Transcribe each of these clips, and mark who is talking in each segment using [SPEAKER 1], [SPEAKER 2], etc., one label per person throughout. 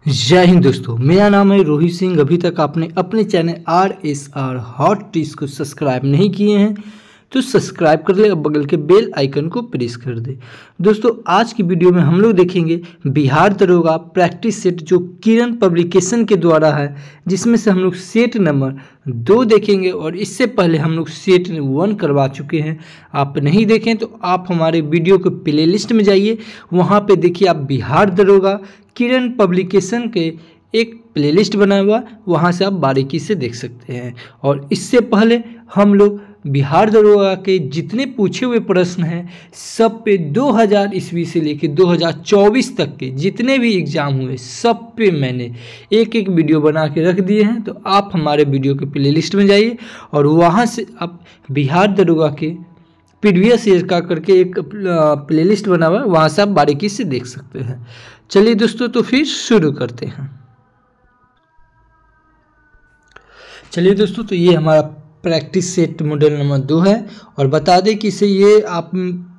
[SPEAKER 1] जय हिंद दोस्तों, मेरा नाम है रोहित सिंह। अभी तक आपने अपने चैनल RSR हॉट टिप्स को सब्सक्राइब नहीं किए हैं तो सब्सक्राइब कर ले और बगल के बेल आइकन को प्रेस कर दे। दोस्तों, आज की वीडियो में हम लोग देखेंगे बिहार दरोगा प्रैक्टिस सेट जो किरण पब्लिकेशन के द्वारा है, जिसमें से हम लोग सेट नंबर 2 देखेंगे और इससे पहले हम लोग सेट 1 करवा चुके हैं। आप नहीं देखें तो आप हमारे वीडियो के प्लेलिस्ट में जाइए, वहाँ पे देखिए आप बिहार दरोगा किरण पब्लिकेशन के एक प्लेलिस्ट बना हुआ, वहाँ से आप बारीकी से देख सकते हैं। और इससे पहले हम लोग बिहार दरोगा के जितने पूछे हुए प्रश्न हैं सब पे 2000 ईस्वी से लेकर 2024 तक के जितने भी एग्ज़ाम हुए सब पे मैंने एक एक वीडियो बना के रख दिए हैं। तो आप हमारे वीडियो के प्लेलिस्ट में जाइए और वहाँ से आप बिहार दरोगा के प्रीवियस ईयर का करके एक प्लेलिस्ट बना हुआ है, वहाँ से आप बारीकी से देख सकते हैं। चलिए दोस्तों, तो फिर शुरू करते हैं। चलिए दोस्तों, तो ये हमारा प्रैक्टिस सेट मॉडल नंबर 2 है और बता दें कि इसे आप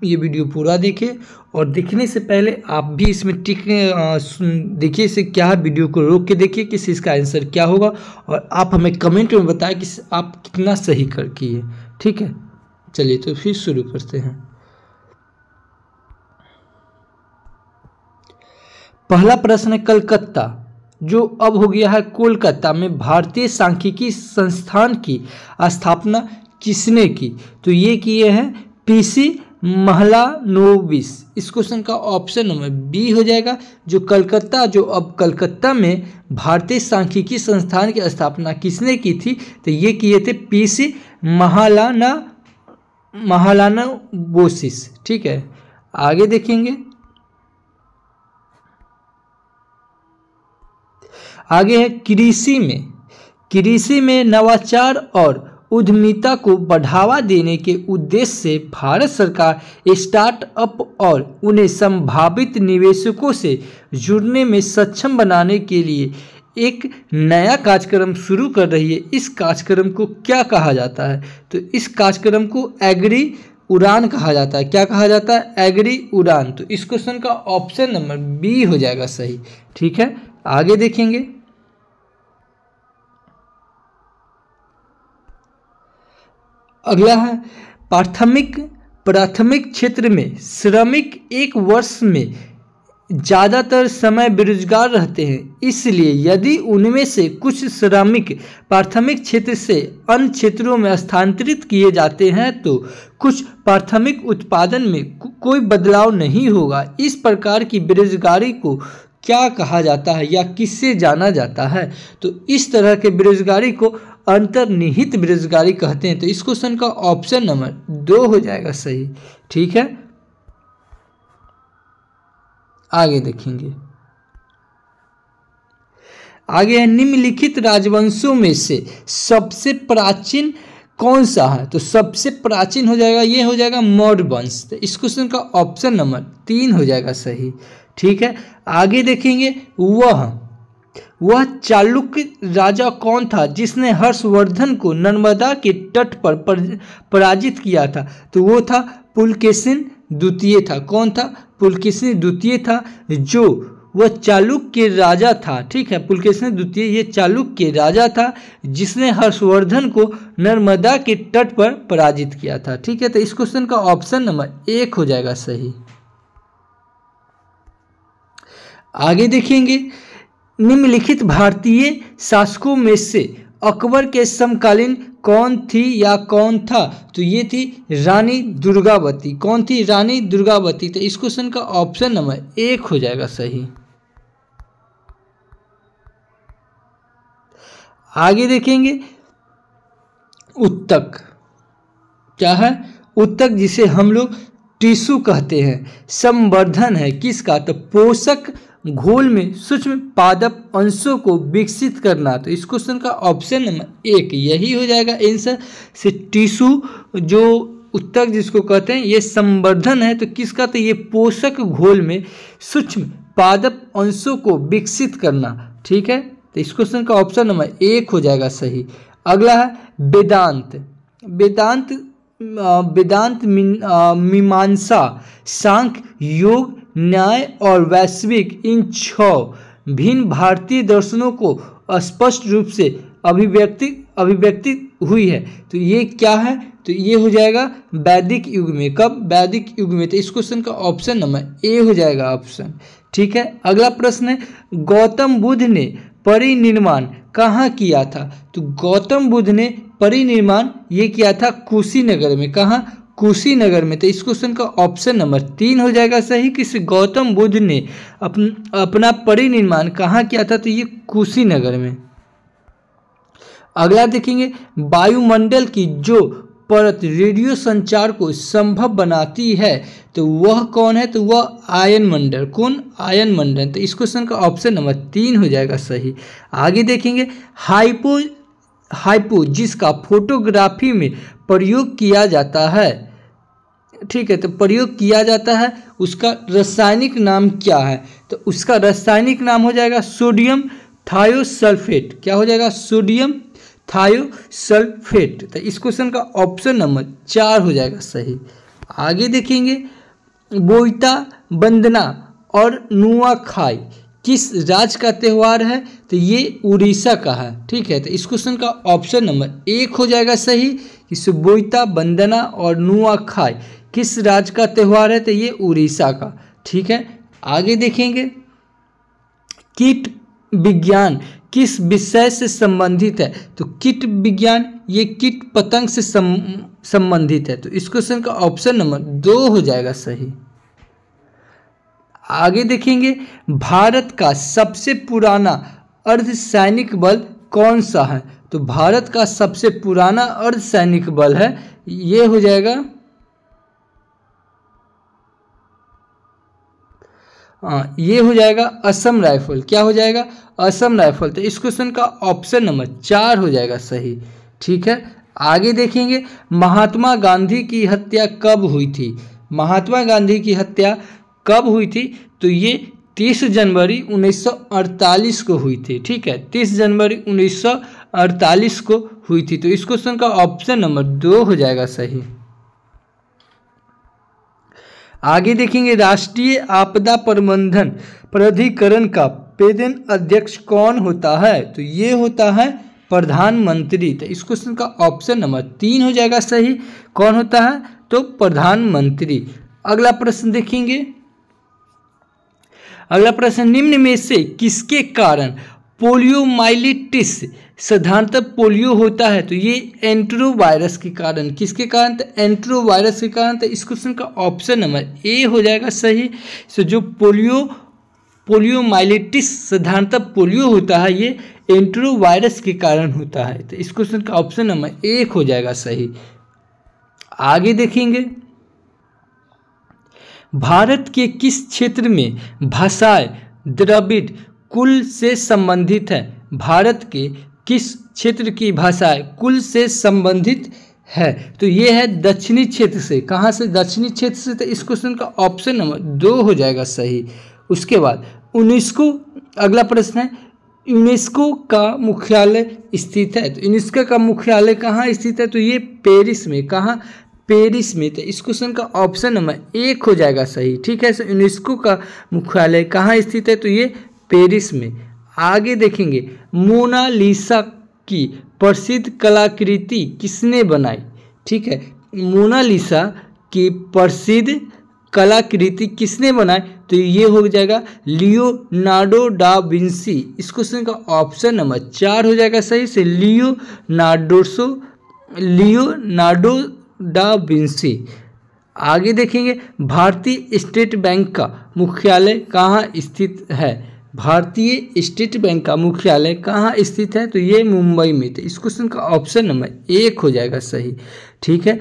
[SPEAKER 1] ये वीडियो पूरा देखें और देखने से पहले आप भी इसमें देखिए इसे क्या है, वीडियो को रोक के देखिए कि इसका आंसर क्या होगा और आप हमें कमेंट में बताएं कि आप कितना सही कर किए। ठीक है, चलिए तो फिर शुरू करते हैं। पहला प्रश्न है, कलकत्ता जो अब हो गया है कोलकाता में भारतीय सांख्यिकी संस्थान की स्थापना किसने की? तो ये किए हैं PC महलानोबिस। इस क्वेश्चन का ऑप्शन नंबर बी हो जाएगा। जो अब कलकत्ता में भारतीय सांख्यिकी संस्थान की स्थापना किसने की थी? तो ये किए थे PC महलानोबिस। ठीक है, आगे देखेंगे। आगे है कृषि में नवाचार और उद्यमिता को बढ़ावा देने के उद्देश्य से भारत सरकार स्टार्टअप और उन्हें संभावित निवेशकों से जुड़ने में सक्षम बनाने के लिए एक नया कार्यक्रम शुरू कर रही है। इस कार्यक्रम को क्या कहा जाता है? तो इस कार्यक्रम को एग्री उड़ान कहा जाता है। क्या कहा जाता है? एग्री उड़ान। तो इस क्वेश्चन का ऑप्शन नंबर बी हो जाएगा सही। ठीक है, आगे देखेंगे। अगला है, प्राथमिक क्षेत्र में श्रमिक एक वर्ष में ज़्यादातर समय बेरोजगार रहते हैं, इसलिए यदि उनमें से कुछ श्रमिक प्राथमिक क्षेत्र से अन्य क्षेत्रों में स्थानांतरित किए जाते हैं तो कुछ प्राथमिक उत्पादन में कोई बदलाव नहीं होगा। इस प्रकार की बेरोजगारी को क्या कहा जाता है या किससे जाना जाता है? तो इस तरह के बेरोजगारी को अंतर्निहित बेरोजगारी कहते हैं। तो इस क्वेश्चन का ऑप्शन नंबर 2 हो जाएगा सही। ठीक है, आगे देखेंगे। आगे है, निम्नलिखित राजवंशों में से सबसे प्राचीन कौन सा है? तो सबसे प्राचीन हो जाएगा, ये हो जाएगा मौर्य वंश। तो इस क्वेश्चन का ऑप्शन नंबर 3 हो जाएगा सही। ठीक है, आगे देखेंगे। वह चालुक्य राजा कौन था जिसने हर्षवर्धन को नर्मदा के तट पर पराजित किया था? तो वो था पुलकेशिन द्वितीय था। कौन था? पुलकेशिन द्वितीय था, जो वह चालुक्य राजा था। ठीक है, पुलकेशिन द्वितीय ये चालुक्य राजा था जिसने हर्षवर्धन को नर्मदा के तट पर पराजित किया था। ठीक है, तो इस क्वेश्चन का ऑप्शन नंबर 1 हो जाएगा सही। आगे देखेंगे, निम्नलिखित भारतीय शासकों में से अकबर के समकालीन कौन थी या कौन था? तो ये थी रानी दुर्गावती। कौन थी? रानी दुर्गावती। तो इस क्वेश्चन का ऑप्शन नंबर 1 हो जाएगा सही। आगे देखेंगे, उत्तक क्या है? उत्तक जिसे हम लोग टिश्यू कहते हैं, संवर्धन है किसका? तो पोषक घोल में सूक्ष्म पादप अंशों को विकसित करना। तो इस क्वेश्चन का ऑप्शन नंबर 1 यही हो जाएगा आंसर। से टिश्यू जो उत्तक जिसको कहते हैं ये संवर्धन है, तो किसका? तो ये पोषक घोल में सूक्ष्म पादप अंशों को विकसित करना। ठीक है, तो इस क्वेश्चन का ऑप्शन नंबर 1 हो जाएगा सही। अगला है वेदांत मीमांसा सांख्य योग न्याय और वैश्विक इन 6 भिन्न भारतीय दर्शनों को स्पष्ट रूप से अभिव्यक्ति हुई है। तो ये क्या है, तो ये हो जाएगा वैदिक युग में। कब, वैदिक युग में। तो इस क्वेश्चन का ऑप्शन नंबर ए हो जाएगा ऑप्शन। ठीक है, अगला प्रश्न है, गौतम बुद्ध ने परिनिर्वाण कहाँ किया था? तो गौतम बुद्ध ने परिनिर्वाण ये किया था कुशीनगर में। कहाँ, कुशीनगर में। तो इस क्वेश्चन का ऑप्शन नंबर 3 हो जाएगा सही। किस गौतम बुद्ध ने अपना परिनिर्वाण कहाँ किया था? तो ये कुशीनगर में। अगला देखेंगे, वायुमंडल की जो परत रेडियो संचार को संभव बनाती है तो वह कौन है? तो वह आयन मंडल। कौन? आयन मंडल। तो इस क्वेश्चन का ऑप्शन नंबर 3 हो जाएगा सही। आगे देखेंगे, हाइपो जिसका फोटोग्राफी में प्रयोग किया जाता है, ठीक है, तो प्रयोग किया जाता है, उसका रासायनिक नाम क्या है? तो उसका रासायनिक नाम हो जाएगा सोडियम थायोसल्फेट। क्या हो जाएगा? Sodium thiosulphate. तो इस क्वेश्चन का ऑप्शन नंबर 4 हो जाएगा सही। आगे देखेंगे, बोईता वंदना और नुआखाई किस राज्य का त्यौहार है? तो ये उड़ीसा का है। ठीक है, तो इस क्वेश्चन का ऑप्शन नंबर 1 हो जाएगा सही। इस बोईता वंदना और नुआखाई किस राज्य का त्यौहार है? तो ये उड़ीसा का। ठीक है, आगे देखेंगे, कीट विज्ञान किस विषय से संबंधित है? तो कीट विज्ञान ये कीट पतंग से संबंधित है। तो इस क्वेश्चन का ऑप्शन नंबर 2 हो जाएगा सही। आगे देखेंगे, भारत का सबसे पुराना अर्धसैनिक बल कौन सा है? तो भारत का सबसे पुराना अर्धसैनिक बल है, ये हो जाएगा ये हो जाएगा असम राइफल। क्या हो जाएगा? असम राइफल। तो इस क्वेश्चन का ऑप्शन नंबर 4 हो जाएगा सही। ठीक है, आगे देखेंगे, महात्मा गांधी की हत्या कब हुई थी? महात्मा गांधी की हत्या कब हुई थी? तो ये 30 जनवरी 1948 को हुई थी। ठीक है, 30 जनवरी 1948 को हुई थी। तो इस क्वेश्चन का ऑप्शन नंबर 2 हो जाएगा सही। आगे देखेंगे, राष्ट्रीय आपदा प्रबंधन प्राधिकरण का प्रेजेंट अध्यक्ष कौन होता है? तो ये होता है प्रधानमंत्री। तो इस क्वेश्चन का ऑप्शन नंबर 3 हो जाएगा सही। कौन होता है? तो प्रधानमंत्री। अगला प्रश्न देखेंगे, अगला प्रश्न, निम्न में से किसके कारण पोलियोमाइलिटिस साधारणतः पोलियो होता है? तो ये एंट्रोवायरस के कारण। किसके कारण? तो एंट्रोवायरस के कारण। तो इस क्वेश्चन का ऑप्शन नंबर ए हो जाएगा सही। सो जो पोलियोमाइलिटिस साधारणतः पोलियो होता है, ये एंट्रोवायरस के कारण होता है। तो इस क्वेश्चन का ऑप्शन नंबर 1 हो जाएगा सही। आगे देखेंगे, भारत के किस क्षेत्र में भाषाएं द्रविड़ कुल से संबंधित है? भारत के किस क्षेत्र की भाषाएं कुल से संबंधित है? तो ये है दक्षिणी क्षेत्र से। कहाँ से? दक्षिणी क्षेत्र से। तो इस क्वेश्चन का ऑप्शन नंबर 2 हो जाएगा सही। उसके बाद यूनेस्को, अगला प्रश्न है, यूनेस्को का मुख्यालय स्थित है? तो यूनेस्को का मुख्यालय कहाँ स्थित है? तो ये पेरिस में। कहाँ? पेरिस में। तो इस क्वेश्चन का ऑप्शन नंबर 1 हो जाएगा सही। ठीक है, यूनेस्को का मुख्यालय कहाँ स्थित है? तो ये पेरिस में। आगे देखेंगे, मोनालिसा की प्रसिद्ध कलाकृति किसने बनाई? ठीक है, मोनालिसा की प्रसिद्ध कलाकृति किसने बनाई? तो ये हो जाएगा लियोनार्डो डा विंसी। इस क्वेश्चन का ऑप्शन नंबर 4 हो जाएगा सही से, लियोनार्डो डा विंसी। आगे देखेंगे, भारतीय स्टेट बैंक का मुख्यालय कहाँ स्थित है? भारतीय स्टेट बैंक का मुख्यालय कहाँ स्थित है? तो ये मुंबई में। तो इस क्वेश्चन का ऑप्शन नंबर 1 हो जाएगा सही। ठीक है,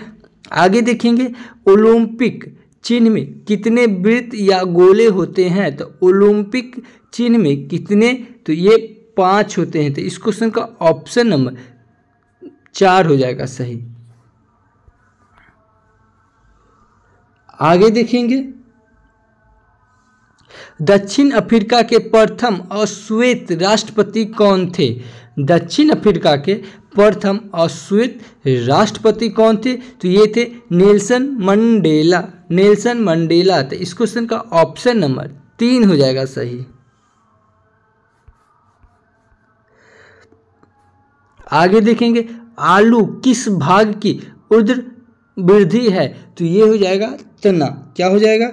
[SPEAKER 1] आगे देखेंगे, ओलंपिक चिन्ह में कितने वृत्त या गोले होते हैं? तो ओलंपिक चिन्ह में कितने? तो ये 5 होते हैं। तो इस क्वेश्चन का ऑप्शन नंबर 4 हो जाएगा सही। आगे देखेंगे, दक्षिण अफ्रीका के प्रथम अश्वेत राष्ट्रपति कौन थे? दक्षिण अफ्रीका के प्रथम अश्वेत राष्ट्रपति कौन थे? तो ये थे नेल्सन मंडेला। Nelson Mandela. तो इस क्वेश्चन का ऑप्शन नंबर 3 हो जाएगा सही। आगे देखेंगे आलू किस भाग की ऊर्ध्व वृद्धि है, तो ये हो जाएगा तना। क्या हो जाएगा?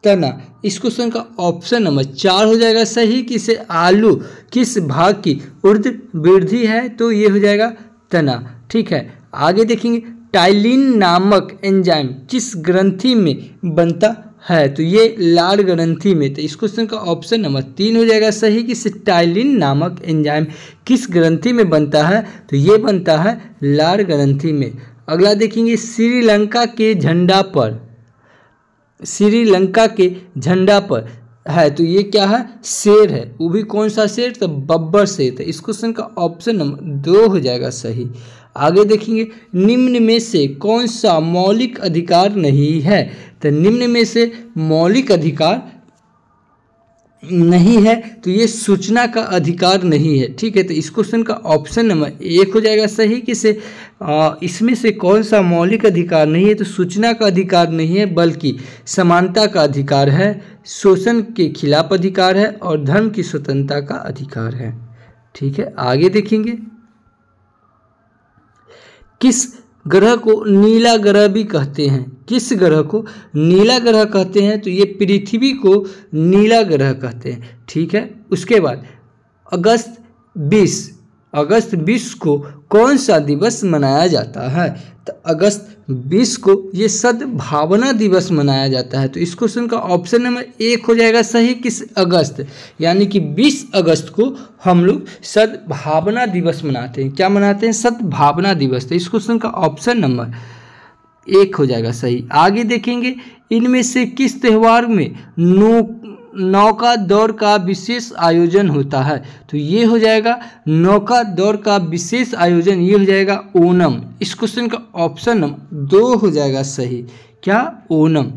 [SPEAKER 1] तना। इस क्वेश्चन का ऑप्शन नंबर 4 हो जाएगा सही। किसे? आलू किस भाग की ऊर्ध्व वृद्धि है, तो ये हो जाएगा तना। ठीक है, आगे देखेंगे टाइलिन नामक एंजाइम किस ग्रंथि में बनता है, तो ये लार ग्रंथि में। तो इस क्वेश्चन का ऑप्शन नंबर 3 हो जाएगा सही। कि टाइलिन नामक एंजाइम किस ग्रंथि में बनता है, तो ये बनता है लार ग्रंथि में। अगला देखेंगे श्रीलंका के झंडा पर, श्रीलंका के झंडा पर है, तो ये क्या है? शेर है। वो भी कौन सा शेर? तो बब्बर शेर। तो इस क्वेश्चन का ऑप्शन नंबर 2 हो जाएगा सही। आगे देखेंगे निम्न में से कौन सा मौलिक अधिकार नहीं है, तो निम्न में से मौलिक अधिकार नहीं है, तो ये सूचना का अधिकार नहीं है। ठीक है, तो इस क्वेश्चन का ऑप्शन नंबर 1 हो जाएगा सही। किसे? इसमें से कौन सा मौलिक अधिकार नहीं है, तो सूचना का अधिकार नहीं है, बल्कि समानता का अधिकार है, शोषण के खिलाफ अधिकार है और धर्म की स्वतंत्रता का अधिकार है। ठीक है, आगे देखेंगे किस ग्रह को नीला ग्रह भी कहते हैं, किस ग्रह को नीला ग्रह कहते हैं, तो ये पृथ्वी को नीला ग्रह कहते हैं। ठीक है, उसके बाद अगस्त 20 को कौन सा दिवस मनाया जाता है, तो अगस्त 20 को ये सद्भावना दिवस मनाया जाता है। तो इस क्वेश्चन का ऑप्शन नंबर 1 हो जाएगा सही। किस? अगस्त, यानी कि 20 अगस्त को हम लोग सद्भावना दिवस मनाते हैं। क्या मनाते हैं? सद्भावना दिवस। तो इस क्वेश्चन का ऑप्शन नंबर 1 हो जाएगा सही। आगे देखेंगे इनमें से किस त्यौहार में नौका दौड़ का विशेष आयोजन होता है, तो ये हो जाएगा नौका दौड़ का विशेष आयोजन, ये हो जाएगा ओणम। इस क्वेश्चन का ऑप्शन नंबर 2 हो जाएगा सही। क्या? ओणम।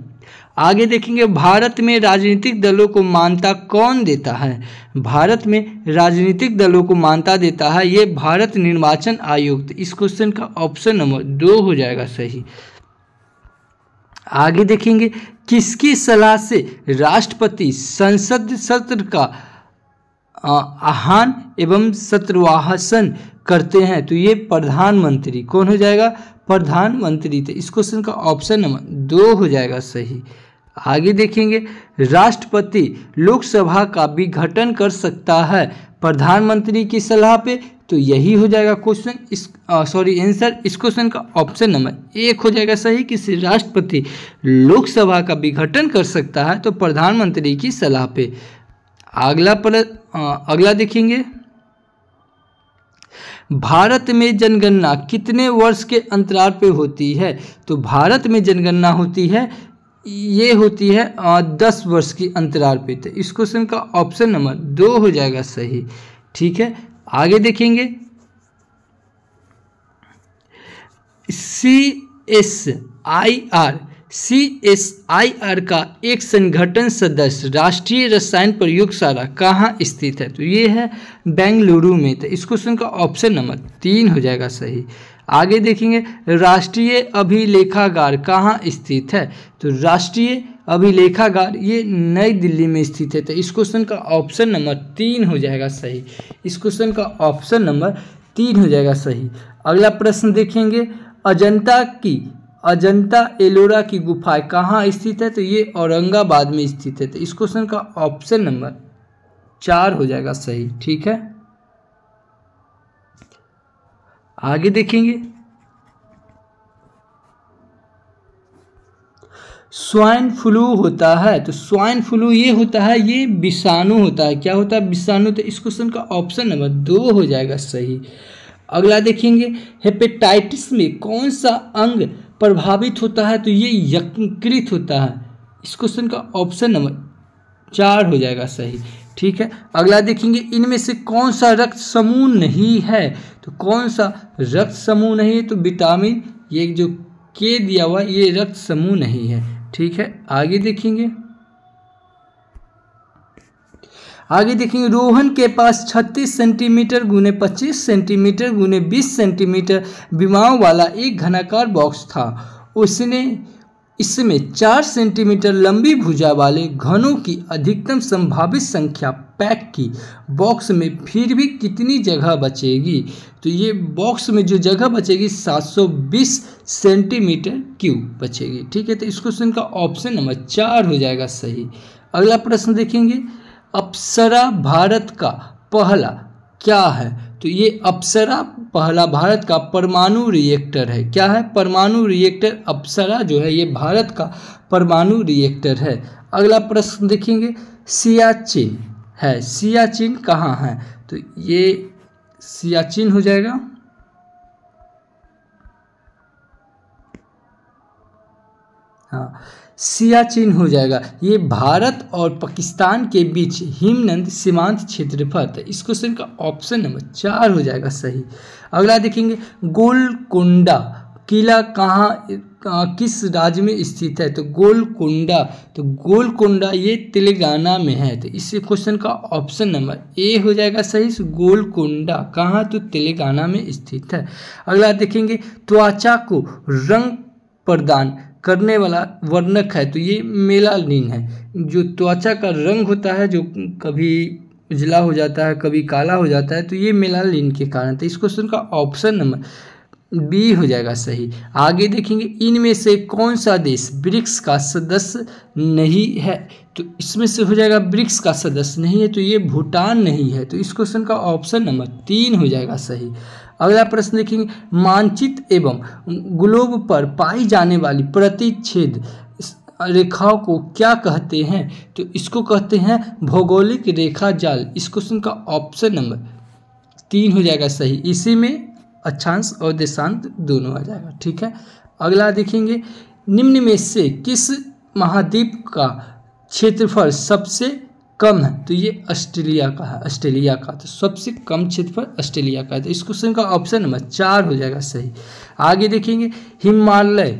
[SPEAKER 1] आगे देखेंगे भारत में राजनीतिक दलों को मान्यता कौन देता है, भारत में राजनीतिक दलों को मान्यता देता है ये भारत निर्वाचन आयोग। इस क्वेश्चन का ऑप्शन नंबर 2 हो जाएगा सही। आगे देखेंगे किसकी सलाह से राष्ट्रपति संसद सत्र का आह्वान एवं सत्रवाहन करते हैं, तो ये प्रधानमंत्री। कौन हो जाएगा? प्रधानमंत्री। तो इस क्वेश्चन का ऑप्शन नंबर 2 हो जाएगा सही। आगे देखेंगे राष्ट्रपति लोकसभा का विघटन कर सकता है प्रधानमंत्री की सलाह पे, तो यही हो जाएगा क्वेश्चन आंसर। इस क्वेश्चन का ऑप्शन नंबर 1 हो जाएगा सही। कि राष्ट्रपति लोकसभा का विघटन कर सकता है तो प्रधानमंत्री की सलाह पे। अगला देखेंगे भारत में जनगणना कितने वर्ष के अंतराल पे होती है, तो भारत में जनगणना होती है, ये होती है 10 वर्ष की अंतराल पे। तो इस क्वेश्चन का ऑप्शन नंबर 2 हो जाएगा सही। ठीक है, आगे देखेंगे CSIR का एक संगठन सदस्य राष्ट्रीय रसायन प्रयोगशाला कहाँ स्थित है, तो ये है बेंगलुरु में। तो इस क्वेश्चन का ऑप्शन नंबर 3 हो जाएगा सही। आगे देखेंगे राष्ट्रीय अभिलेखागार कहाँ स्थित है, तो राष्ट्रीय अभिलेखागार ये नई दिल्ली में स्थित है। तो इस क्वेश्चन का ऑप्शन नंबर 3 हो जाएगा सही। इस क्वेश्चन का ऑप्शन नंबर 3 हो जाएगा सही। अगला प्रश्न देखेंगे अजंता एलोरा की गुफाएं कहाँ स्थित है, तो ये औरंगाबाद में स्थित है। तो इस क्वेश्चन का ऑप्शन नंबर 4 हो जाएगा सही। ठीक है, आगे देखेंगे स्वाइन फ्लू होता है, तो स्वाइन फ्लू ये होता है, ये विषाणु होता है। क्या होता है? विषाणु। तो इस क्वेश्चन का ऑप्शन नंबर 2 हो जाएगा सही। अगला देखेंगे हेपेटाइटिस में कौन सा अंग प्रभावित होता है, तो ये यकृत होता है। इस क्वेश्चन का ऑप्शन नंबर 4 हो जाएगा सही। ठीक है, अगला देखेंगे इनमें से कौन सा रक्त समूह नहीं है, तो कौन सा रक्त समूह नहीं है, तो विटामिन ये जो के दिया हुआ ये रक्त समूह नहीं है। ठीक है, आगे देखेंगे रोहन के पास 36 सेंटीमीटर गुने 25 सेंटीमीटर गुने 20 सेंटीमीटर विमाओं वाला एक घनाकार बॉक्स था। उसने इसमें 4 सेंटीमीटर लंबी भुजा वाले घनों की अधिकतम संभावित संख्या पैक की बॉक्स में फिर भी कितनी जगह बचेगी? तो ये बॉक्स में जो जगह बचेगी 720 सेंटीमीटर क्यूब बचेगी। ठीक है, तो इस क्वेश्चन का ऑप्शन नंबर 4 हो जाएगा सही। अगला प्रश्न देखेंगे, अप्सरा भारत का पहला क्या है? तो ये अप्सरा पहला भारत का परमाणु रिएक्टर है। क्या है? परमाणु रिएक्टर। अप्सरा जो है ये भारत का परमाणु रिएक्टर है। अगला प्रश्न देखेंगे, सियाचिन है, सियाचिन कहाँ है? तो ये सियाचिन हो जाएगा, हाँ सियाचिन हो जाएगा। ये भारत और पाकिस्तान के बीच हिमनद सीमांत क्षेत्र पर है। इस क्वेश्चन का ऑप्शन नंबर 4 हो जाएगा सही। अगला देखेंगे, गोलकुंडा किला कहाँ किस राज्य में स्थित है? तो गोलकुंडा ये तेलंगाना में है। तो इस क्वेश्चन का ऑप्शन नंबर ए हो जाएगा सही। गोलकुंडा कहाँ? तो तेलंगाना में स्थित है। अगला देखेंगे, त्वचा को रंग प्रदान करने वाला वर्णक है। तो ये मेलानिन है। जो त्वचा का रंग होता है, जो कभी उजला हो जाता है, कभी काला हो जाता है, तो ये मेलानिन के कारण। तो इस क्वेश्चन का ऑप्शन नंबर बी हो जाएगा सही। आगे देखेंगे, इनमें से कौन सा देश ब्रिक्स का सदस्य नहीं है? तो इसमें से हो जाएगा ब्रिक्स का सदस्य नहीं है, तो ये भूटान नहीं है। तो इस क्वेश्चन का ऑप्शन नंबर 3 हो जाएगा सही। अगला प्रश्न देखेंगे, मानचित्र एवं ग्लोब पर पाई जाने वाली प्रतिच्छेद रेखाओं को क्या कहते हैं? तो इसको कहते हैं भौगोलिक रेखा जाल। इस क्वेश्चन का ऑप्शन नंबर 3 हो जाएगा सही। इसी में अक्षांश और देशांत दोनों आ जाएगा। ठीक है, अगला देखेंगे, निम्न में से किस महाद्वीप का क्षेत्रफल सबसे कम है? तो ये ऑस्ट्रेलिया का है, ऑस्ट्रेलिया का। तो सबसे कम क्षेत्रफल ऑस्ट्रेलिया का है। तो इस क्वेश्चन का ऑप्शन नंबर 4 हो जाएगा सही। आगे देखेंगे, हिमालय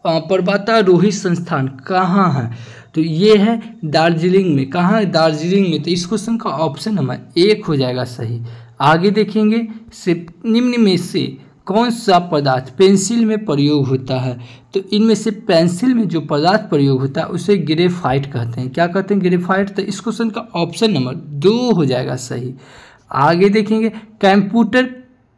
[SPEAKER 1] पर्वतारोही संस्थान कहाँ है? तो ये है दार्जिलिंग में। कहाँ है? दार्जिलिंग में। तो इस क्वेश्चन का ऑप्शन नंबर 1 हो जाएगा सही। आगे देखेंगे, निम्न में से कौन सा पदार्थ पेंसिल में प्रयोग होता है? तो इनमें से पेंसिल में जो पदार्थ प्रयोग होता है उसे ग्रेफाइट कहते हैं। क्या कहते हैं? ग्रेफाइट। तो इस क्वेश्चन का ऑप्शन नंबर 2 हो जाएगा सही। आगे देखेंगे, कंप्यूटर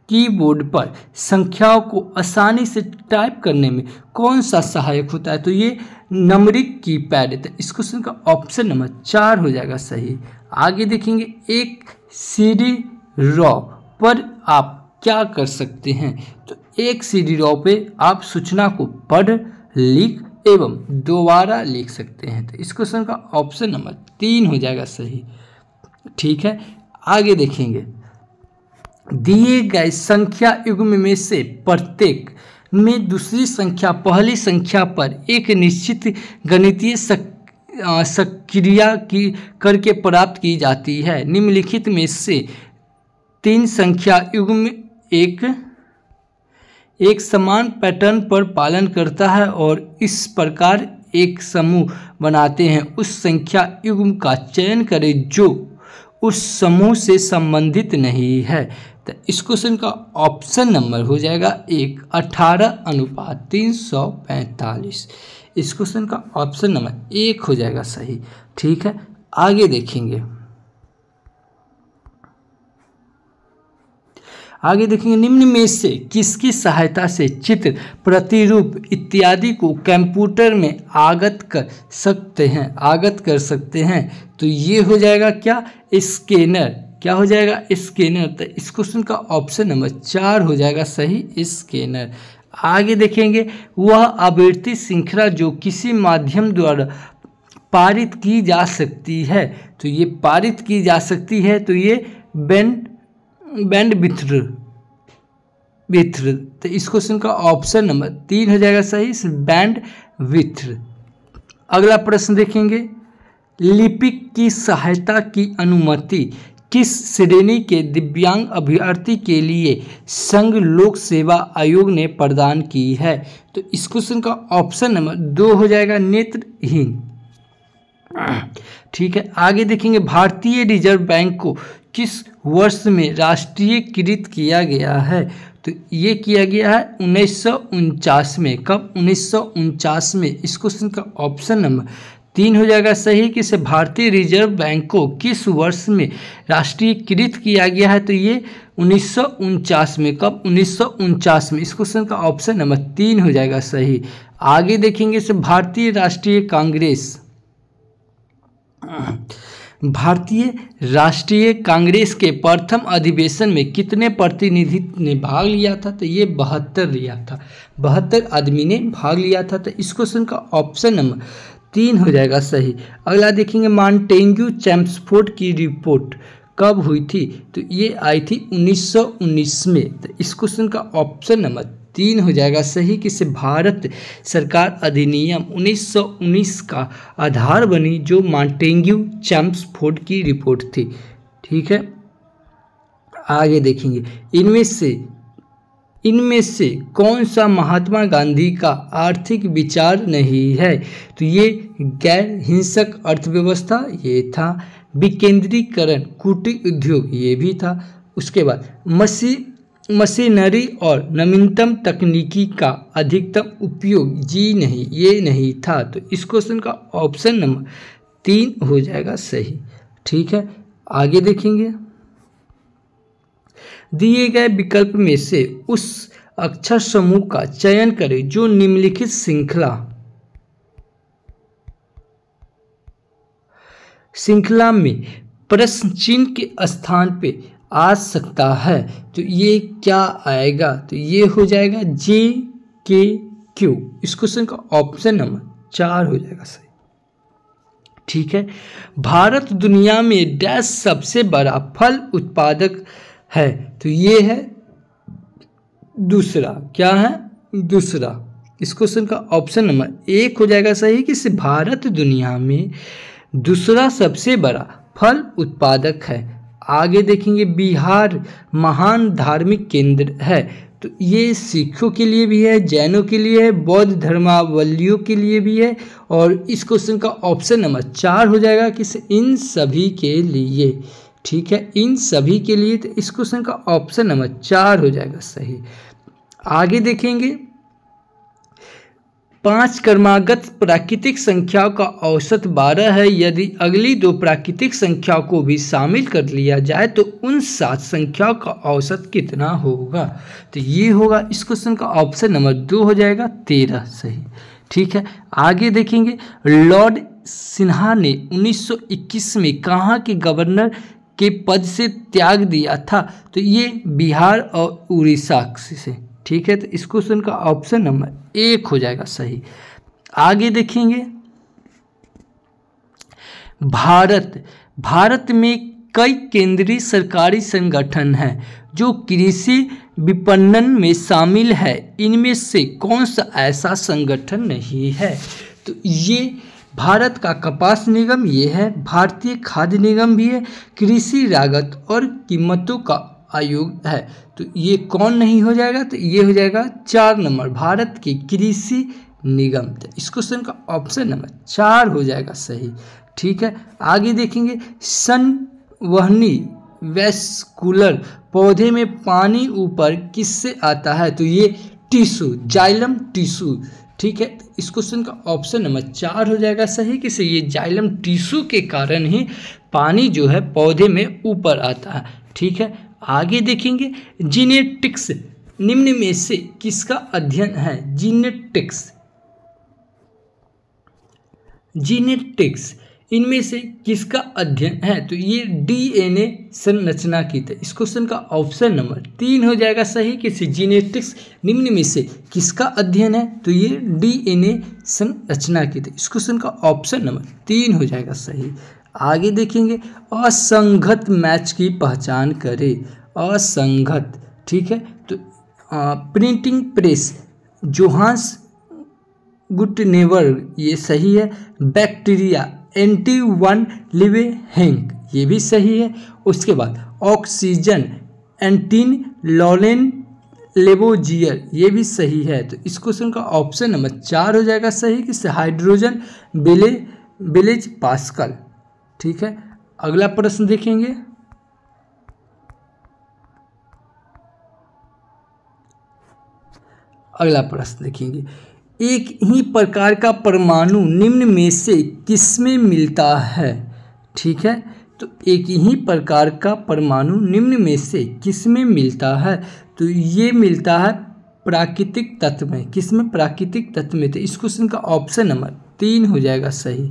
[SPEAKER 1] कीबोर्ड पर संख्याओं को आसानी से टाइप करने में कौन सा सहायक होता है? तो ये नंबरिंग कीपैड है। तो इस क्वेश्चन का ऑप्शन नंबर 4 हो जाएगा सही। आगे देखेंगे, एक सीडी रॉ पर आप क्या कर सकते हैं? तो एक सीडी रॉ पे आप सूचना को पढ़, लिख एवं दोबारा लिख सकते हैं। तो इस क्वेश्चन का ऑप्शन नंबर 3 हो जाएगा सही। ठीक है, आगे देखेंगे, दिए गए संख्या युग्म में से प्रत्येक में दूसरी संख्या पहली संख्या पर एक निश्चित गणितीय सक्रिया की करके प्राप्त की जाती है। निम्नलिखित में से 3 संख्या युग्म एक समान पैटर्न पर पालन करता है और इस प्रकार एक समूह बनाते हैं। उस संख्या युग्म का चयन करें जो उस समूह से संबंधित नहीं है। तो इस क्वेश्चन का ऑप्शन नंबर हो जाएगा 1, 18:345। इस क्वेश्चन का ऑप्शन नंबर 1 हो जाएगा सही। ठीक है, आगे देखेंगे, निम्न में से किसकी सहायता से चित्र, प्रतिरूप इत्यादि को कंप्यूटर में आगत कर सकते हैं? तो ये हो जाएगा क्या? स्कैनर। क्या हो जाएगा? स्कैनर। तो इस क्वेश्चन का ऑप्शन नंबर 4 हो जाएगा सही, स्कैनर। आगे देखेंगे, वह आवृत्ति श्रृंखला जो किसी माध्यम द्वारा पारित की जा सकती है। तो ये पारित की जा सकती है, तो ये बैंडविड्थ। तो इस क्वेश्चन का ऑप्शन नंबर 3 हो जाएगा सही, बैंडविड्थ। अगला प्रश्न देखेंगे, लिपिक की सहायता की अनुमति किस श्रेणी के दिव्यांग अभ्यर्थी के लिए संघ लोक सेवा आयोग ने प्रदान की है? तो इस क्वेश्चन का ऑप्शन नंबर 2 हो जाएगा, नेत्रहीन। ठीक है, आगे देखेंगे, भारतीय रिजर्व बैंक को किस वर्ष में राष्ट्रीयकृत किया गया है? तो ये किया गया है 1949 में। कब? 1949 में। इस क्वेश्चन का ऑप्शन नंबर 3 हो जाएगा सही कि से भारतीय रिजर्व बैंक को किस वर्ष में राष्ट्रीयकृत किया गया है? तो ये 1949 में। कब? 1949 में। इस क्वेश्चन का ऑप्शन नंबर 3 हो जाएगा सही। आगे देखेंगे से भारतीय राष्ट्रीय कांग्रेस, भारतीय राष्ट्रीय कांग्रेस के प्रथम अधिवेशन में कितने प्रतिनिधि ने भाग लिया था? तो ये 72 लिया था, 72 आदमी ने भाग लिया था। तो इस क्वेश्चन का ऑप्शन नंबर 3 हो जाएगा सही। अगला देखेंगे मॉन्टेग्यू चेम्सफोर्ड की रिपोर्ट कब हुई थी? तो ये आई थी 1919 में। तो इस क्वेश्चन का ऑप्शन नंबर 3 हो जाएगा सही कि से भारत सरकार अधिनियम 1919 का आधार बनी, जो मॉन्टेग्यू चेम्सफोर्ड की रिपोर्ट थी। ठीक है, आगे देखेंगे इनमें से कौन सा महात्मा गांधी का आर्थिक विचार नहीं है? तो ये गैर हिंसक अर्थव्यवस्था ये था, विकेंद्रीकरण, कुटीर उद्योग ये भी था, उसके बाद मशीनरी और नवीनतम तकनीकी का अधिकतम उपयोग जी नहीं, ये नहीं था। तो इस क्वेश्चन का ऑप्शन नंबर 3 हो जाएगा सही। ठीक है, आगे देखेंगे दिए गए विकल्प में से उस अक्षर समूह का चयन करें जो निम्नलिखित श्रृंखला में प्रश्न चिन्ह के स्थान पे आ सकता है। तो ये क्या आएगा? तो ये हो जाएगा JKQ। इस क्वेश्चन का ऑप्शन नंबर 4 हो जाएगा सही। ठीक है, भारत दुनिया में डैश सबसे बड़ा फल उत्पादक है? तो ये है दूसरा। क्या है? दूसरा। इस क्वेश्चन का ऑप्शन नंबर 1 हो जाएगा सही कि भारत दुनिया में दूसरा सबसे बड़ा फल उत्पादक है। आगे देखेंगे बिहार महान धार्मिक केंद्र है। तो ये सिखों के लिए भी है, जैनों के लिए है, बौद्ध धर्मावलंबियों के लिए भी है। और इस क्वेश्चन का ऑप्शन नंबर 4 हो जाएगा कि इन सभी के लिए। ठीक है, इन सभी के लिए। तो इस क्वेश्चन का ऑप्शन नंबर 4 हो जाएगा सही। आगे देखेंगे 5 क्रमागत प्राकृतिक संख्याओं का औसत 12 है। यदि अगली 2 प्राकृतिक संख्याओं को भी शामिल कर लिया जाए तो उन 7 संख्याओं का औसत कितना होगा? तो ये होगा इस क्वेश्चन का ऑप्शन नंबर 2 हो जाएगा 13 सही। ठीक है, आगे देखेंगे लॉर्ड सिन्हा ने 1921 में कहाँ के गवर्नर के पद से त्याग दिया था? तो ये बिहार और उड़ीसा से। ठीक है, तो इस क्वेश्चन का ऑप्शन नंबर 1 हो जाएगा सही। आगे देखेंगे भारत में कई केंद्रीय सरकारी संगठन हैं जो कृषि विपणन में शामिल है। इनमें से कौन सा ऐसा संगठन नहीं है? तो ये भारत का कपास निगम ये है, भारतीय खाद्य निगम भी है, कृषि लागत और कीमतों का आयोग है। तो ये कौन नहीं हो जाएगा? तो ये हो जाएगा 4 नंबर भारत के कृषि निगम। तो इस क्वेश्चन का ऑप्शन नंबर 4 हो जाएगा सही। ठीक है, आगे देखेंगे संवहनी वैस्कुलर पौधे में पानी ऊपर किससे आता है? तो ये टिश्यू, जाइलम टिश्यू। ठीक है, इस क्वेश्चन का ऑप्शन नंबर 4 हो जाएगा सही कि ये जाइलम टिश्यू के कारण ही पानी जो है पौधे में ऊपर आता है। ठीक है, आगे देखेंगे जीनेटिक्स निम्न में से किसका अध्ययन है? जीनेटिक्स इनमें से किसका अध्ययन है? तो ये DNA संरचना की। तो इस क्वेश्चन का ऑप्शन नंबर 3 हो जाएगा सही कि जीनेटिक्स निम्न में से किसका अध्ययन है? तो ये DNA संरचना की। तो इस क्वेश्चन का ऑप्शन नंबर 3 हो जाएगा सही। आगे देखेंगे असंगत मैच की पहचान करें। असंगत। ठीक है, तो प्रिंटिंग प्रेस जोहान्स गुटेनबर्ग ये सही है। बैक्टीरिया एंटी वन लिवेहेंग ये भी सही है। उसके बाद ऑक्सीजन एंटीन लॉरेन लेबोजियर ये भी सही है। तो इस क्वेश्चन का ऑप्शन नंबर 4 हो जाएगा सही कि हाइड्रोजन बेलेज पास्कल। ठीक है, अगला प्रश्न देखेंगे अगला प्रश्न देखेंगे, एक ही प्रकार का परमाणु निम्न में से किसमें मिलता है? ठीक है, तो एक ही प्रकार का परमाणु निम्न में से किसमें मिलता है? तो ये मिलता है प्राकृतिक तत्व में। किसमें? प्राकृतिक तत्व में। तो इस क्वेश्चन का ऑप्शन नंबर 3 हो जाएगा सही।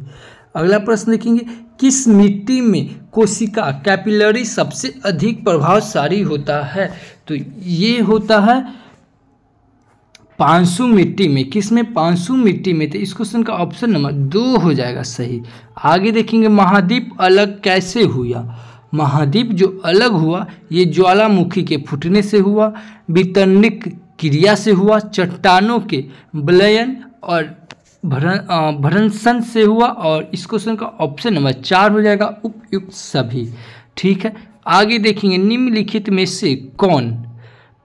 [SPEAKER 1] अगला प्रश्न देखेंगे, किस मिट्टी में कोशिका कैपिलरी सबसे अधिक प्रभावशाली होता है? तो ये होता है पांसु मिट्टी में। किसमें? पांसु मिट्टी में। तो इस क्वेश्चन का ऑप्शन नंबर 2 हो जाएगा सही। आगे देखेंगे, महाद्वीप अलग कैसे हुआ? महाद्वीप जो अलग हुआ ये ज्वालामुखी के फूटने से हुआ, वितरणिक क्रिया से हुआ, चट्टानों के विलयन और भ्रंशन से हुआ, और इस क्वेश्चन का ऑप्शन नंबर 4 हो जाएगा उपयुक्त सभी। ठीक है, आगे देखेंगे, निम्नलिखित में से कौन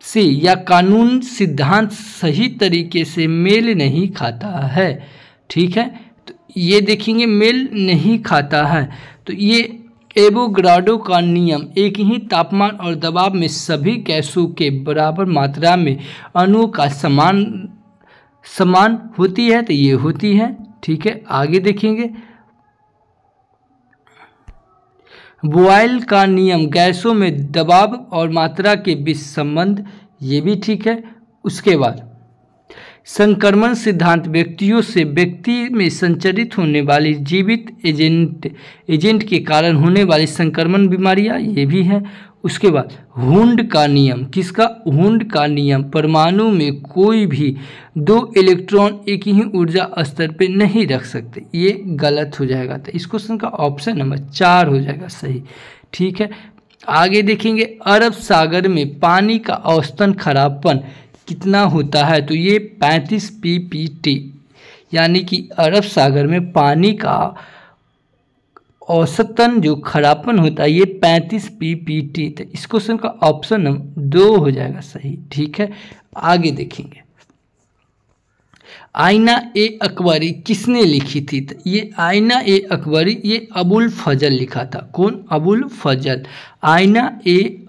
[SPEAKER 1] से या कानून सिद्धांत सही तरीके से मेल नहीं खाता है? ठीक है, तो ये देखेंगे मेल नहीं खाता है। तो ये एवोगाड्रो का नियम, एक ही तापमान और दबाव में सभी गैसों के बराबर मात्रा में अणुओं का समान होती है। तो ये होती है। ठीक है, आगे देखेंगे, बॉयल का नियम, गैसों में दबाव और मात्रा के बीच संबंध, ये भी ठीक है। उसके बाद संक्रमण सिद्धांत, व्यक्तियों से व्यक्ति में संचरित होने वाली जीवित एजेंट के कारण होने वाली संक्रमण बीमारियां, ये भी है। उसके बाद हुंड का नियम, किसका? हुंड का नियम, परमाणु में कोई भी 2 इलेक्ट्रॉन एक ही ऊर्जा स्तर पे नहीं रख सकते, ये गलत हो जाएगा। तो इस क्वेश्चन का ऑप्शन नंबर 4 हो जाएगा सही। ठीक है, आगे देखेंगे, अरब सागर में पानी का औसतन खराबपन कितना होता है? तो ये 35 ppt, यानी कि अरब सागर में पानी का औसतन जो खराबपन होता है ये 35 ppt। तो इस क्वेश्चन का ऑप्शन नंबर 2 हो जाएगा सही। ठीक है, आगे देखेंगे, आईना ए अकबरी किसने लिखी थी? तो ये आईना ए अकबरी ये अबुल फजल लिखा था। कौन? अबुल फजल। आईना ए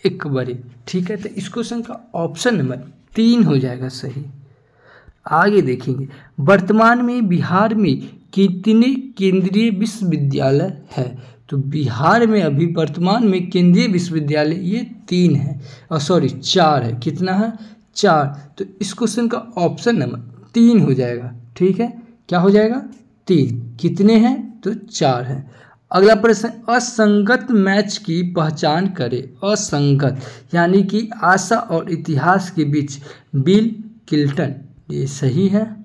[SPEAKER 1] अकबरी। ठीक है, तो इस क्वेश्चन का ऑप्शन नंबर 3 हो जाएगा सही। आगे देखेंगे, वर्तमान में बिहार में कितने केंद्रीय विश्वविद्यालय है? तो बिहार में अभी वर्तमान में केंद्रीय विश्वविद्यालय ये 3 है, 4 है। कितना है? 4। तो इस क्वेश्चन का ऑप्शन नंबर 3 हो जाएगा। ठीक है, क्या हो जाएगा? 3। कितने हैं? तो 4 है। अगला प्रश्न, असंगत मैच की पहचान करें। असंगत यानी कि आशा और इतिहास के बीच, बिल क्लिंटन, ये सही है।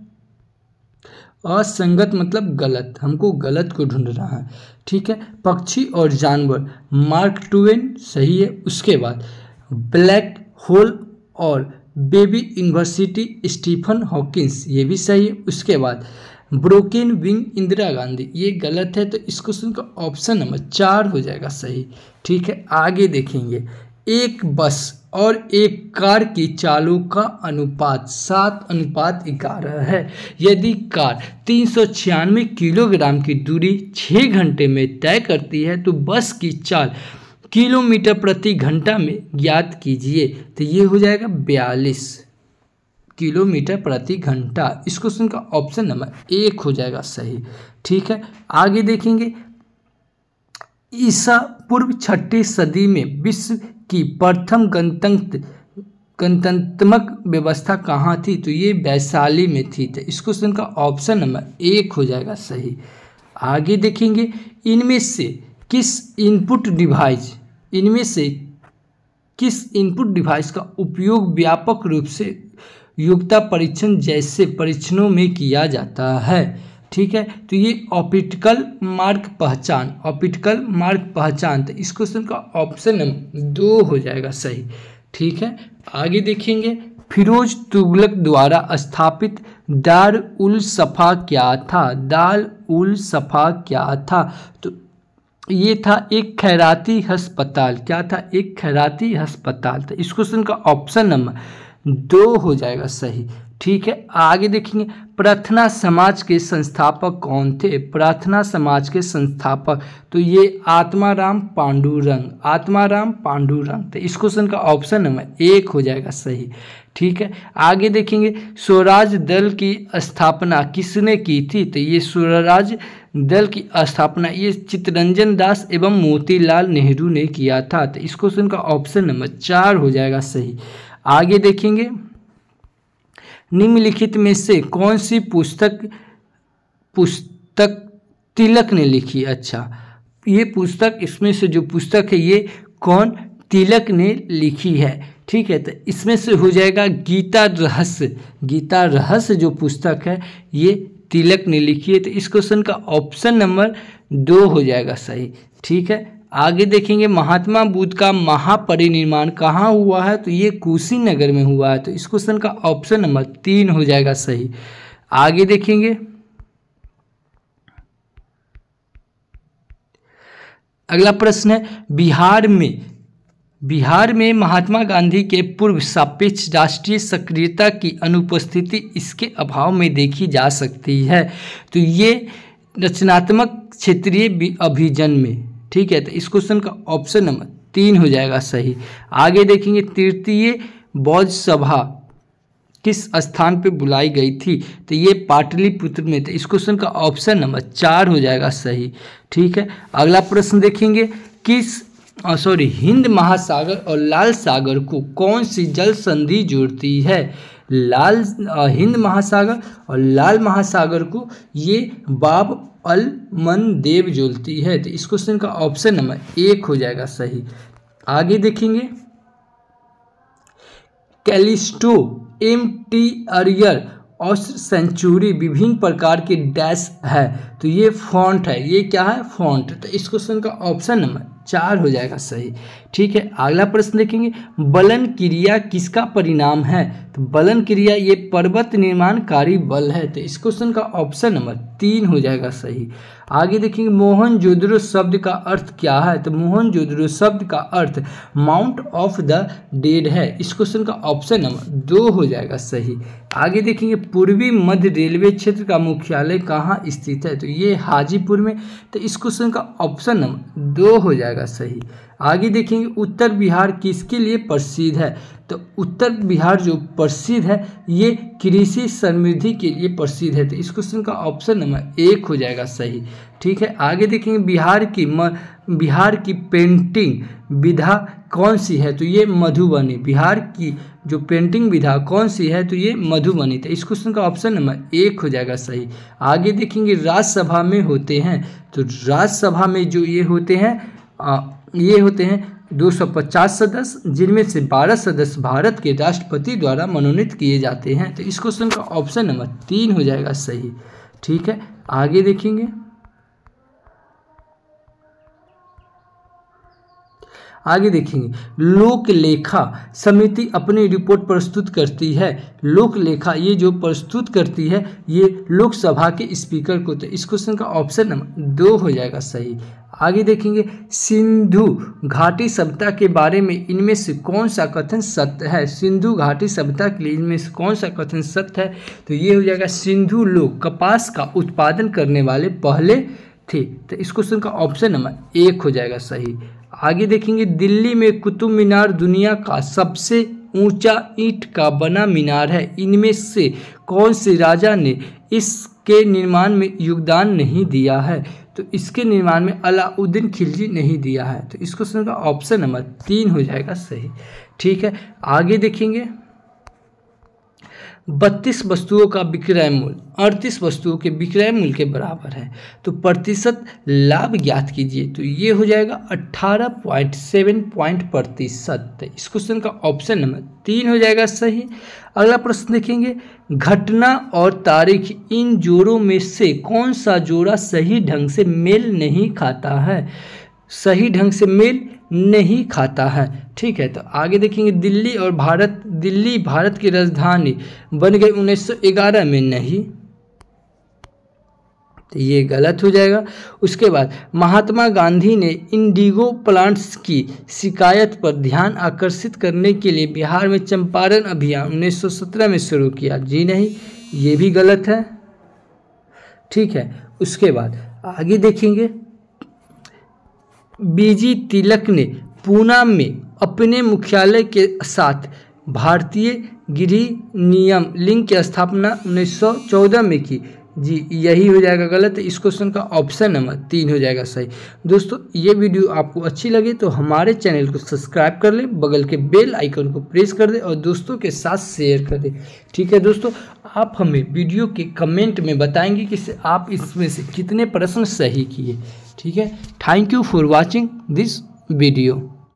[SPEAKER 1] असंगत मतलब गलत, हमको गलत को ढूंढ रहा है। ठीक है, पक्षी और जानवर, मार्क ट्वेन, सही है। उसके बाद ब्लैक होल और बेबी यूनिवर्सिटी, स्टीफन हॉकिंस, ये भी सही है। उसके बाद ब्रोकन विंग, इंदिरा गांधी, ये गलत है। तो इस क्वेश्चन का ऑप्शन नंबर 4 हो जाएगा सही। ठीक है, आगे देखेंगे, एक बस और एक कार की चालों का अनुपात 7:11 है। यदि कार 396 किलोग्राम की दूरी 6 घंटे में तय करती है तो बस की चाल किलोमीटर प्रति घंटा में ज्ञात कीजिए। तो ये हो जाएगा 42 किलोमीटर प्रति घंटा। इस क्वेश्चन का ऑप्शन नंबर 1 हो जाएगा सही। ठीक है, आगे देखेंगे, ईसा पूर्व 6वीं सदी में विश्व की प्रथम गणतंत्रात्मक व्यवस्था कहाँ थी? तो ये वैशाली में थी। तो इस क्वेश्चन का ऑप्शन नंबर 1 हो जाएगा सही। आगे देखेंगे, इनमें से किस इनपुट डिवाइस का उपयोग व्यापक रूप से योग्यता परीक्षण जैसे परीक्षणों में किया जाता है? ठीक है, तो ये ऑप्टिकल मार्ग पहचान। तो इस क्वेश्चन का ऑप्शन नंबर 2 हो जाएगा सही। ठीक है, आगे देखेंगे, फिरोज तुगलक द्वारा स्थापित दार उल सफ़ा क्या था? दार उल सफ़ा क्या था? तो ये था एक खैराती अस्पताल। क्या था? एक खैराती अस्पताल। तो इस क्वेश्चन का ऑप्शन नंबर 2 हो जाएगा सही। ठीक है, आगे देखेंगे प्रार्थना समाज के संस्थापक कौन थे। प्रार्थना समाज के संस्थापक तो ये आत्माराम पांडुरंग, आत्माराम पांडुरंग। तो इस क्वेश्चन का ऑप्शन नंबर 1 हो जाएगा सही। ठीक है, आगे देखेंगे स्वराज दल की स्थापना किसने की थी। तो ये स्वराज दल की स्थापना ये चित्तरंजन दास एवं मोतीलाल नेहरू ने किया था। तो इस क्वेश्चन का ऑप्शन नंबर 4 हो जाएगा सही। आगे देखेंगे निम्नलिखित में से कौन सी पुस्तक तिलक ने लिखी। अच्छा, ये पुस्तक, इसमें से जो पुस्तक है ये कौन तिलक ने लिखी है। ठीक है, तो इसमें से हो जाएगा गीता रहस्य। गीता रहस्य जो पुस्तक है ये तिलक ने लिखी है। तो इस क्वेश्चन का ऑप्शन नंबर 2 हो जाएगा सही। ठीक है, आगे देखेंगे महात्मा बुद्ध का महापरिनिर्वाण कहाँ हुआ है। तो ये कुशीनगर में हुआ है। तो इस क्वेश्चन का ऑप्शन नंबर 3 हो जाएगा सही। आगे देखेंगे अगला प्रश्न है बिहार में महात्मा गांधी के पूर्व सापेक्ष राष्ट्रीय सक्रियता की अनुपस्थिति इसके अभाव में देखी जा सकती है। तो ये रचनात्मक क्षेत्रीय अभियान में। ठीक है, तो इस क्वेश्चन का ऑप्शन नंबर 3 हो जाएगा सही। आगे देखेंगे तृतीय बौद्ध सभा किस स्थान पे बुलाई गई थी। तो ये पाटलिपुत्र में। तो इस क्वेश्चन का ऑप्शन नंबर 4 हो जाएगा सही। ठीक है, अगला प्रश्न देखेंगे हिंद महासागर और लाल सागर को कौन सी जल संधि जोड़ती है। हिंद महासागर और लाल महासागर को ये बाब अल मंदेब जोड़ती है। तो इस क्वेश्चन का ऑप्शन नंबर 1 हो जाएगा सही। आगे देखेंगे कैलिस्टो, MT अरियर और सेंचुरी विभिन्न प्रकार के डैश है। तो ये फॉन्ट है, ये क्या है फॉन्ट। तो इस क्वेश्चन का ऑप्शन नंबर 4 हो जाएगा सही। ठीक है, अगला प्रश्न देखेंगे बलन क्रिया किसका परिणाम है। तो बलन क्रिया ये पर्वत निर्माणकारी बल है। तो इस क्वेश्चन का ऑप्शन नंबर 3 हो जाएगा सही। आगे देखेंगे मोहनजोदड़ो शब्द का अर्थ क्या है। तो मोहनजोदड़ो शब्द का अर्थ माउंट ऑफ द डेड है। इस क्वेश्चन का ऑप्शन नंबर 2 हो जाएगा सही। आगे देखेंगे पूर्वी मध्य रेलवे क्षेत्र का मुख्यालय कहाँ स्थित है। तो ये हाजीपुर में। तो इस क्वेश्चन का ऑप्शन नंबर 2 हो जाएगा सही। आगे देखेंगे उत्तर बिहार किसके लिए प्रसिद्ध है। तो उत्तर बिहार जो प्रसिद्ध है ये कृषि समृद्धि के लिए प्रसिद्ध है। तो इस क्वेश्चन का ऑप्शन नंबर 1 हो जाएगा सही। ठीक है, आगे देखेंगे बिहार की पेंटिंग विधा कौन सी है। तो ये मधुबनी। बिहार की जो पेंटिंग विधा कौन सी है। तो ये मधुबनी। तो इस क्वेश्चन का ऑप्शन नंबर 1 हो जाएगा सही। आगे देखेंगे राज्यसभा में होते हैं। तो राज्यसभा में जो ये होते हैं 250 सदस्य, जिनमें से 12 सदस्य भारत के राष्ट्रपति द्वारा मनोनीत किए जाते हैं। तो इस क्वेश्चन का ऑप्शन नंबर 3 हो जाएगा सही। ठीक है, आगे देखेंगे लोक लेखा समिति अपनी रिपोर्ट प्रस्तुत करती है। लोक लेखा ये जो प्रस्तुत करती है ये लोकसभा के स्पीकर को। तो इस क्वेश्चन का ऑप्शन नंबर 2 हो जाएगा सही। आगे देखेंगे सिंधु घाटी सभ्यता के बारे में इनमें से कौन सा कथन सत्य है। सिंधु घाटी सभ्यता के लिए इनमें से कौन सा कथन सत्य है। तो ये हो जाएगा सिंधु लोग कपास का उत्पादन करने वाले पहले थे। तो इस क्वेश्चन का ऑप्शन नंबर 1 हो जाएगा सही। आगे देखेंगे दिल्ली में कुतुब मीनार दुनिया का सबसे ऊंचा ईंट का बना मीनार है। इनमें से कौन से राजा ने इसके निर्माण में योगदान नहीं दिया है। तो इसके निर्माण में अलाउद्दीन खिलजी नहीं दिया है। तो इस क्वेश्चन का ऑप्शन नंबर 3 हो जाएगा सही। ठीक है, आगे देखेंगे 32 वस्तुओं का विक्रय मूल्य 38 वस्तुओं के विक्रय मूल्य के बराबर है। तो प्रतिशत लाभ ज्ञात कीजिए। तो ये हो जाएगा 18.7%। इस क्वेश्चन का ऑप्शन नंबर 3 हो जाएगा सही। अगला प्रश्न देखेंगे घटना और तारीख इन जोड़ों में से कौन सा जोड़ा सही ढंग से मेल नहीं खाता है। सही ढंग से मेल नहीं खाता है। ठीक है, तो आगे देखेंगे दिल्ली भारत की राजधानी बन गई 1911 में। नहीं, तो ये गलत हो जाएगा। उसके बाद महात्मा गांधी ने इंडिगो प्लांट्स की शिकायत पर ध्यान आकर्षित करने के लिए बिहार में चंपारण अभियान 1917 में शुरू किया। जी नहीं, ये भी गलत है। ठीक है, उसके बाद आगे देखेंगे। बीजी तिलक ने पूना में अपने मुख्यालय के साथ भारतीय गृह नियम लिंग की स्थापना 1914 में की। जी यही हो जाएगा गलत। इस क्वेश्चन का ऑप्शन नंबर 3 हो जाएगा सही। दोस्तों ये वीडियो आपको अच्छी लगे तो हमारे चैनल को सब्सक्राइब कर ले, बगल के बेल आइकन को प्रेस कर दे और दोस्तों के साथ शेयर कर दे। ठीक है दोस्तों, आप हमें वीडियो के कमेंट में बताएंगे कि आप इसमें से कितने प्रश्न सही किए। ठीक है, thank you for watching this video.